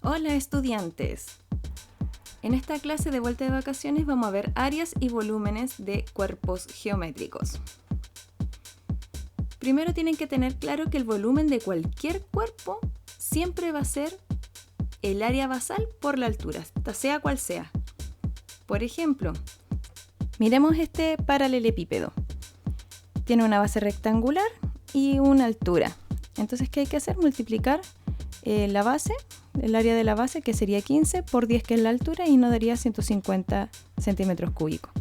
Hola estudiantes. En esta clase de vuelta de vacaciones vamos a ver áreas y volúmenes de cuerpos geométricos. Primero tienen que tener claro que el volumen de cualquier cuerpo siempre va a ser el área basal por la altura, sea cual sea. Por ejemplo, miremos este paralelepípedo. Tiene una base rectangular y una altura. Entonces, ¿qué hay que hacer? Multiplicar la base, el área de la base, que sería 15 por 10, que es la altura, y nos daría 150 centímetros cúbicos.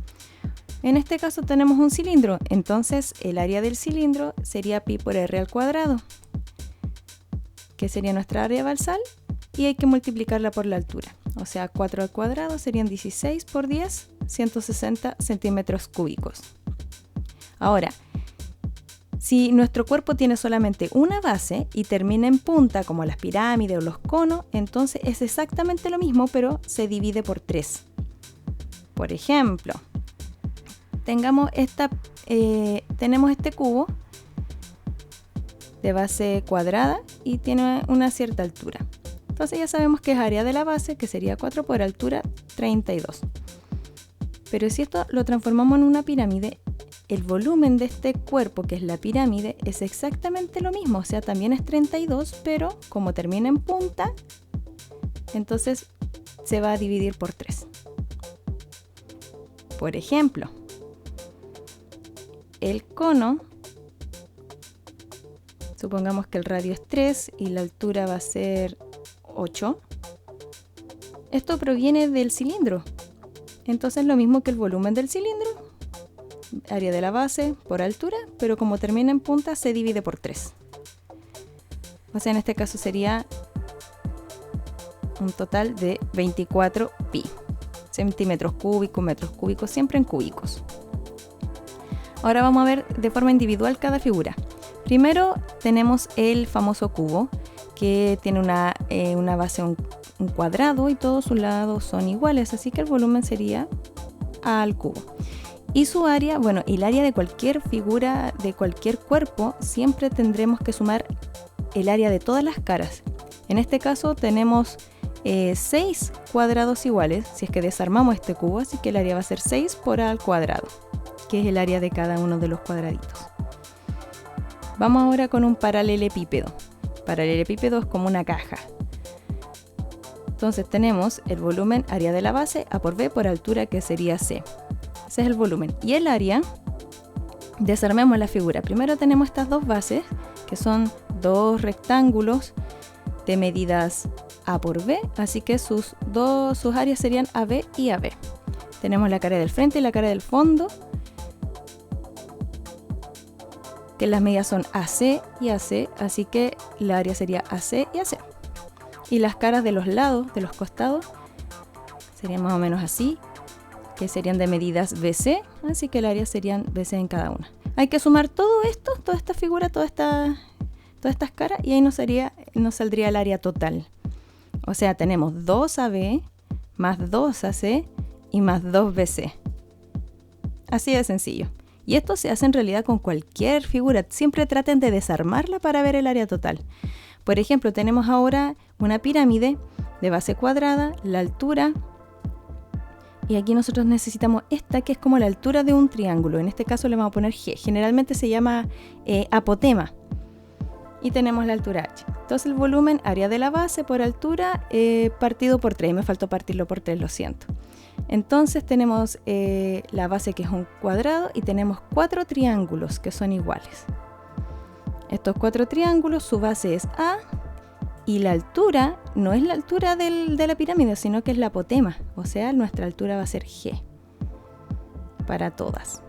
En este caso tenemos un cilindro, entonces el área del cilindro sería pi por r al cuadrado, que sería nuestra área basal, y hay que multiplicarla por la altura. O sea, 4 al cuadrado serían 16 por 10, 160 centímetros cúbicos. Ahora, si nuestro cuerpo tiene solamente una base y termina en punta, como las pirámides o los conos, entonces es exactamente lo mismo, pero se divide por 3. Por ejemplo, tenemos este cubo de base cuadrada y tiene una cierta altura. Entonces ya sabemos que es área de la base, que sería 4 por altura, 32. Pero si esto lo transformamos en una pirámide, el volumen de este cuerpo, que es la pirámide, es exactamente lo mismo, o sea, también es 32, pero como termina en punta, entonces se va a dividir por 3. Por ejemplo, el cono, supongamos que el radio es 3 y la altura va a ser 8. Esto proviene del cilindro, entonces lo mismo que el volumen del cilindro, área de la base por altura, pero como termina en punta se divide por 3. O sea, en este caso sería un total de 24 pi. Centímetros cúbicos, metros cúbicos, siempre en cúbicos. Ahora vamos a ver de forma individual cada figura. Primero tenemos el famoso cubo, que tiene una base, un cuadrado, y todos sus lados son iguales, así que el volumen sería A al cubo. Y su área, y el área de cualquier figura, de cualquier cuerpo, siempre tendremos que sumar el área de todas las caras. En este caso tenemos 6 cuadrados iguales, si es que desarmamos este cubo, así que el área va a ser 6 por A al cuadrado, que es el área de cada uno de los cuadraditos. Vamos ahora con un paralelepípedo. Paralelepípedo es como una caja. Entonces tenemos el volumen, área de la base, A por B por altura, que sería C. Ese es el volumen. Y el área, desarmemos la figura. Primero tenemos estas dos bases, que son dos rectángulos de medidas A por B, así que sus áreas serían AB y AB. Tenemos la cara del frente y la cara del fondo, que las medidas son AC y AC, así que la área sería AC y AC. Y las caras de los lados, de los costados, serían más o menos así, que serían de medidas BC, así que el área serían BC en cada una. Hay que sumar todo esto, toda esta figura, todas estas caras, y ahí nos saldría el área total. O sea, tenemos 2AB más 2AC y más 2BC. Así de sencillo. Y esto se hace en realidad con cualquier figura. Siempre traten de desarmarla para ver el área total. Por ejemplo, tenemos ahora una pirámide de base cuadrada, la altura, y aquí nosotros necesitamos esta, que es como la altura de un triángulo. En este caso le vamos a poner G. Generalmente se llama apotema. Y tenemos la altura H. Entonces el volumen, área de la base por altura, partido por 3. Me faltó partirlo por 3, lo siento. Entonces tenemos la base, que es un cuadrado, y tenemos 4 triángulos que son iguales. Estos 4 triángulos, su base es A, y la altura no es la altura de la pirámide, sino que es la apotema. O sea, nuestra altura va a ser G para todas.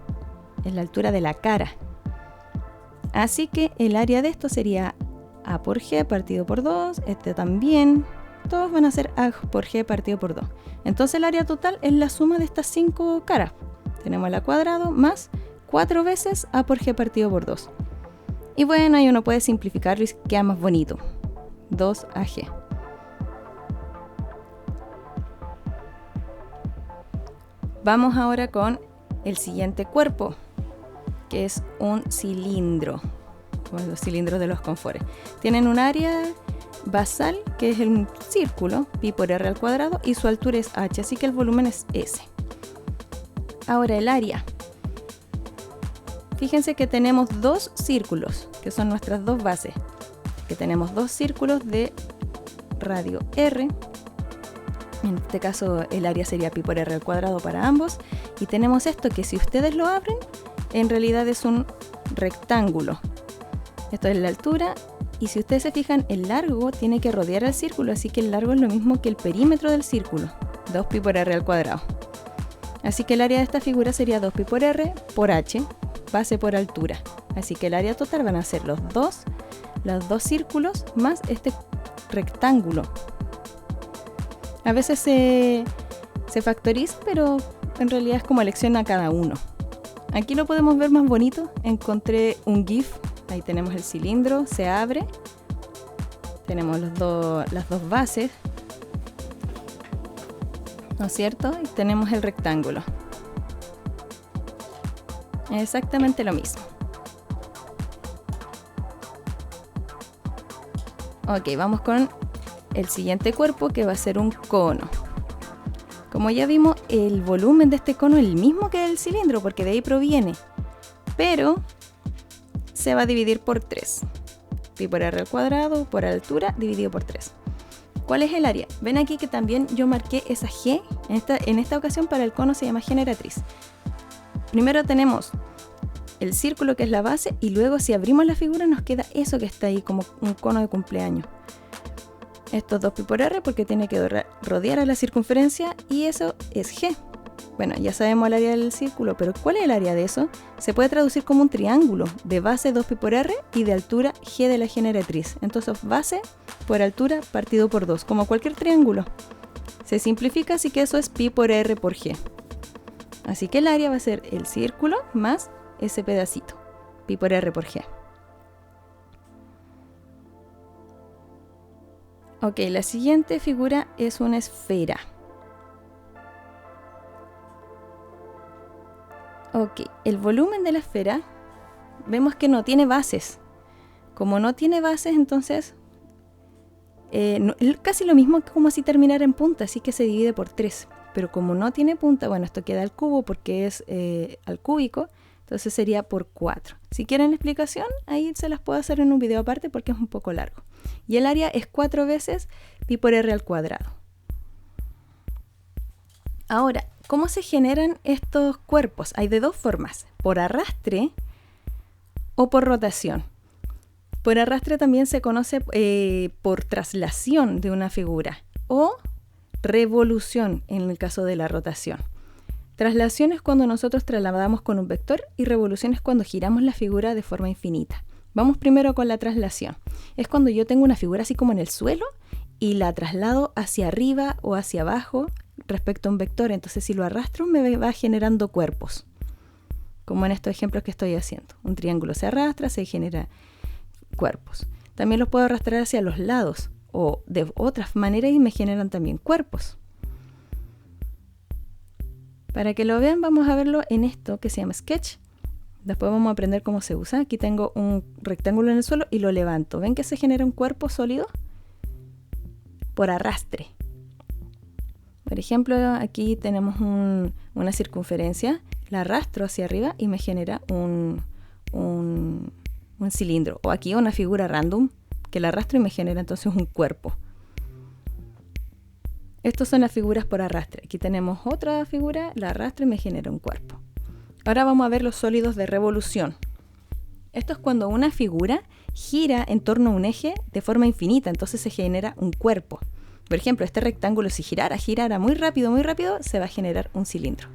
Es la altura de la cara. Así que el área de esto sería A por G partido por 2. Este también. Todos van a ser A por G partido por 2. Entonces el área total es la suma de estas 5 caras. Tenemos el A cuadrado más 4 veces A por G partido por 2. Y bueno, ahí uno puede simplificarlo y queda más bonito. 2AG. Vamos ahora con el siguiente cuerpo, que es un cilindro, como los cilindros de los confores. Tienen un área basal, que es un círculo, pi por r al cuadrado, y su altura es h, así que el volumen es S. Ahora el área. Fíjense que tenemos dos círculos, que son nuestras dos bases, que tenemos dos círculos de radio r. En este caso el área sería pi por r al cuadrado para ambos. Y tenemos esto que si ustedes lo abren, en realidad es un rectángulo. Esto es la altura. Y si ustedes se fijan, el largo tiene que rodear el círculo, así que el largo es lo mismo que el perímetro del círculo, 2pi por r al cuadrado. Así que el área de esta figura sería 2pi por r por h, base por altura. Así que el área total van a ser los dos círculos más este rectángulo. A veces se factoriza, pero en realidad es como elección a cada uno. Aquí lo podemos ver más bonito. Encontré un GIF. Ahí tenemos el cilindro, se abre. Tenemos las dos bases, ¿no es cierto? Y tenemos el rectángulo. Exactamente lo mismo. Ok, vamos con el siguiente cuerpo, que va a ser un cono. Como ya vimos, el volumen de este cono es el mismo que el cilindro, porque de ahí proviene. Pero se va a dividir por 3. Pi por r al cuadrado por altura dividido por 3. ¿Cuál es el área? Ven aquí que también yo marqué esa G. En esta ocasión para el cono se llama generatriz. Primero tenemos el círculo, que es la base, y luego si abrimos la figura nos queda eso que está ahí como un cono de cumpleaños. Esto es 2pi por r porque tiene que rodear a la circunferencia, y eso es G. Bueno, ya sabemos el área del círculo, pero ¿cuál es el área de eso? Se puede traducir como un triángulo de base 2pi por r y de altura G de la generatriz. Entonces base por altura partido por 2, como cualquier triángulo. Se simplifica, así que eso es pi por r por G. Así que el área va a ser el círculo más ese pedacito, pi por r por G. Ok, la siguiente figura es una esfera. Ok, el volumen de la esfera, vemos que no tiene bases. Como no tiene bases, entonces es casi lo mismo que como si terminara en punta, así que se divide por 3. Pero como no tiene punta, bueno, esto queda al cubo porque es al cúbico, entonces sería por 4. Si quieren explicación, ahí se las puedo hacer en un video aparte porque es un poco largo. Y el área es 4 veces pi por r al cuadrado. Ahora, ¿cómo se generan estos cuerpos? Hay de dos formas, por arrastre o por rotación. Por arrastre también se conoce por traslación de una figura o revolución en el caso de la rotación. Traslación es cuando nosotros trasladamos con un vector y revolución es cuando giramos la figura de forma infinita. Vamos primero con la traslación. Es cuando yo tengo una figura así como en el suelo y la traslado hacia arriba o hacia abajo respecto a un vector. Entonces si lo arrastro me va generando cuerpos, como en estos ejemplos que estoy haciendo. Un triángulo se arrastra, se genera cuerpos. También los puedo arrastrar hacia los lados o de otras maneras y me generan también cuerpos. Para que lo vean, vamos a verlo en esto que se llama Sketch. Después vamos a aprender cómo se usa. Aquí tengo un rectángulo en el suelo y lo levanto. ¿Ven que se genera un cuerpo sólido? Por arrastre. Por ejemplo, aquí tenemos una circunferencia. La arrastro hacia arriba y me genera un cilindro. O aquí una figura random que la arrastro y me genera entonces un cuerpo. Estas son las figuras por arrastre. Aquí tenemos otra figura, la arrastro y me genera un cuerpo. Ahora vamos a ver los sólidos de revolución. Esto es cuando una figura gira en torno a un eje de forma infinita, entonces se genera un cuerpo. Por ejemplo, este rectángulo si girara muy rápido, se va a generar un cilindro.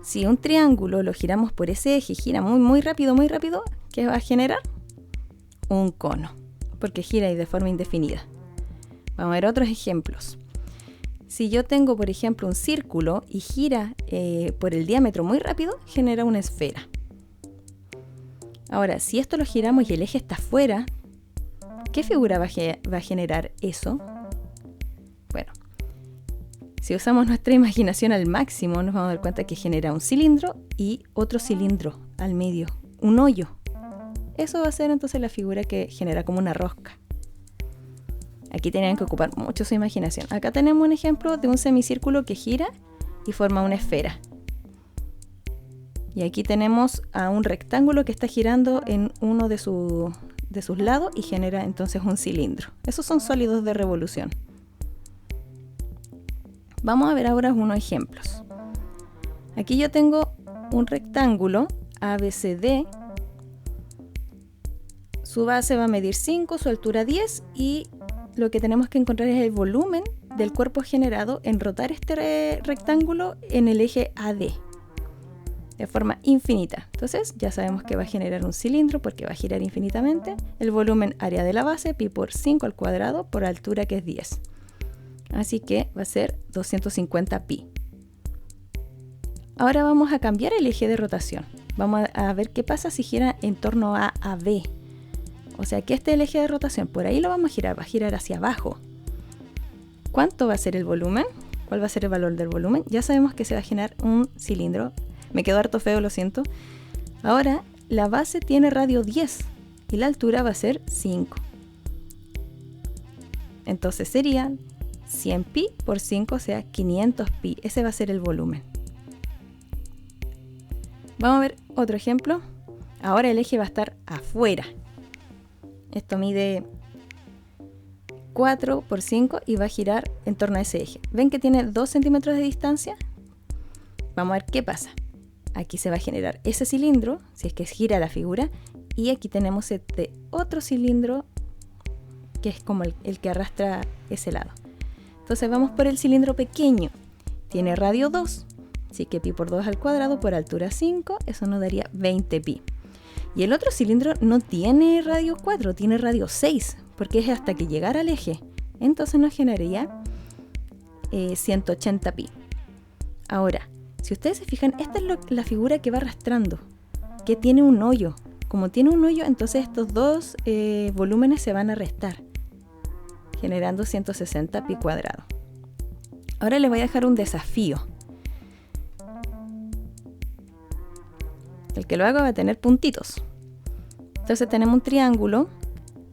Si un triángulo lo giramos por ese eje y gira muy rápido, ¿qué va a generar? Un cono, porque gira y de forma indefinida. Vamos a ver otros ejemplos. Si yo tengo, por ejemplo, un círculo y gira por el diámetro muy rápido, genera una esfera. Ahora, si esto lo giramos y el eje está fuera, ¿qué figura va a generar eso? Bueno, si usamos nuestra imaginación al máximo, nos vamos a dar cuenta que genera un cilindro y otro cilindro al medio, un hoyo. eso va a ser entonces la figura que genera como una rosca. Aquí tenían que ocupar mucho su imaginación. Acá tenemos un ejemplo de un semicírculo que gira y forma una esfera. Y aquí tenemos a un rectángulo que está girando en uno de sus lados y genera entonces un cilindro. Esos son sólidos de revolución. Vamos a ver ahora unos ejemplos. Aquí yo tengo un rectángulo ABCD. Su base va a medir 5, su altura 10 y lo que tenemos que encontrar es el volumen del cuerpo generado en rotar este rectángulo en el eje AD de forma infinita. Entonces ya sabemos que va a generar un cilindro porque va a girar infinitamente. El volumen área de la base, pi por 5 al cuadrado por altura que es 10. Así que va a ser 250 pi. Ahora vamos a cambiar el eje de rotación. Vamos a ver qué pasa si gira en torno a AB. O sea que este es el eje de rotación. Por ahí lo vamos a girar. Va a girar hacia abajo. ¿Cuánto va a ser el volumen? ¿Cuál va a ser el valor del volumen? Ya sabemos que se va a generar un cilindro. Me quedó harto feo, lo siento. Ahora, la base tiene radio 10 y la altura va a ser 5. Entonces serían 100 pi por 5, o sea, 500 pi. Ese va a ser el volumen. Vamos a ver otro ejemplo. Ahora el eje va a estar afuera. Esto mide 4 por 5 y va a girar en torno a ese eje. ¿Ven que tiene 2 centímetros de distancia? Vamos a ver qué pasa. Aquí se va a generar ese cilindro, si es que gira la figura, y aquí tenemos este otro cilindro que es como el que arrastra ese lado. Entonces vamos por el cilindro pequeño. Tiene radio 2, así que pi por 2 al cuadrado por altura 5, eso nos daría 20 pi. Y el otro cilindro no tiene radio 4, tiene radio 6, porque es hasta que llegara al eje. Entonces nos generaría 180 pi. Ahora, si ustedes se fijan, esta es la figura que va arrastrando, que tiene un hoyo. Como tiene un hoyo, entonces estos dos volúmenes se van a restar, generando 160 pi cuadrado. Ahora les voy a dejar un desafío. El que lo haga va a tener puntitos. Entonces tenemos un triángulo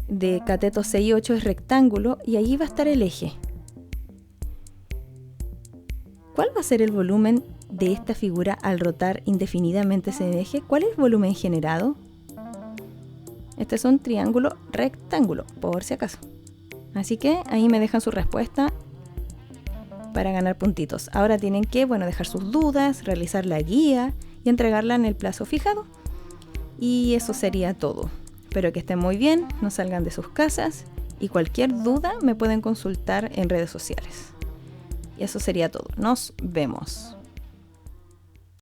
de cateto 6 y 8 es rectángulo y ahí va a estar el eje. ¿Cuál va a ser el volumen de esta figura al rotar indefinidamente ese eje? ¿Cuál es el volumen generado? Este es un triángulo rectángulo, por si acaso. Así que ahí me dejan su respuesta para ganar puntitos. Ahora tienen que, dejar sus dudas, realizar la guía y entregarla en el plazo fijado. Y eso sería todo. Espero que estén muy bien, no salgan de sus casas y cualquier duda me pueden consultar en redes sociales. Y eso sería todo. Nos vemos.